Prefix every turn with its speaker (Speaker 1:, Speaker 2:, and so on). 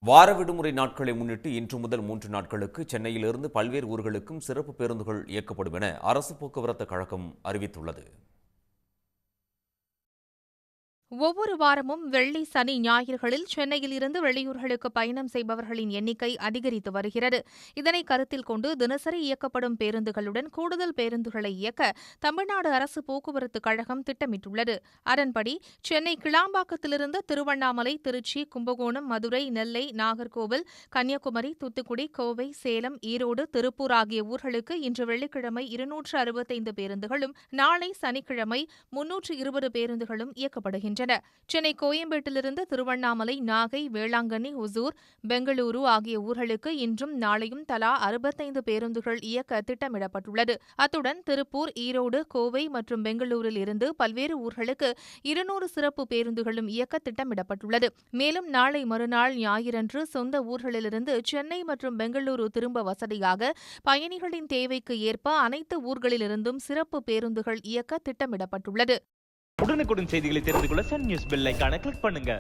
Speaker 1: வார விடுமுறை நாட்களை முன்னிட்டு இன்று முதல் 3 நாட்களுக்கு சென்னையிலிருந்து பல்வேறு ஊர்களுக்கும் சிறப்பு பேருந்துகள் இயக்கப்படும் என அரசு போக்குவரத்து கழகம் அறிவித்துள்ளது.
Speaker 2: ஒவ்வொரு வாரமும் வெள்ளி, சனி, ஞாயிறுகளில் சென்னையில் இருந்து வெளியூர்களுக்கு பயணம் செய்பவர்களின் எண்ணிக்கை அதிகரித்து வருகிறது. இதனை கருத்தில் கொண்டு தினசரி இயக்கப்படும் பேருந்துகளுடன் கூடுதல் பேருந்துகளை இயக்க தமிழ்நாடு அரசு போக்குவரத்து கழகம் திட்டமிட்டுள்ளது. அதன்படி சென்னை கிளாம்பாக்கத்திலிருந்து திருவண்ணாமலை, திருச்சி, கும்பகோணம், மதுரை, நெல்லை, நாகர்கோவில், கன்னியாகுமரி, தூத்துக்குடி, கோவை, சேலம், ஈரோடு, திருப்பூர் ஆகிய ஊர்களுக்கு இன்று வெள்ளிக்கிழமை 265 பேருந்துகளும், நாளை சனிக்கிழமை 320 பேருந்துகளும் இயக்கப்படுகின்றன. சென்னை கோயம்பேட்டிலிருந்து திருவண்ணாமலை, நாகை, வேளாங்கண்ணி, ஒசூர், பெங்களூரு ஆகிய ஊர்களுக்கு இன்றும் நாளையும் தலா 65 பேருந்துகள் இயக்க திட்டமிடப்பட்டுள்ளது. அத்துடன் திருப்பூர், ஈரோடு, கோவை மற்றும் பெங்களூரில் இருந்து பல்வேறு ஊர்களுக்கு 200 சிறப்பு பேருந்துகளும் இயக்க திட்டமிடப்பட்டுள்ளது. மேலும் நாளை மறுநாள் ஞாயிறன்று சொந்த ஊர்களிலிருந்து சென்னை மற்றும் பெங்களூரு திரும்ப வசதியாக பயணிகளின் தேவைக்கு ஏற்ப அனைத்து ஊர்களிலிருந்தும் சிறப்பு பேருந்துகள் இயக்க திட்டமிடப்பட்டுள்ளது.
Speaker 3: உடனுக்குடன் செய்திகளை தெரிந்து கொள்ள சன் நியூஸ் பெல் ஐகானை கிளிக் பண்ணுங்க.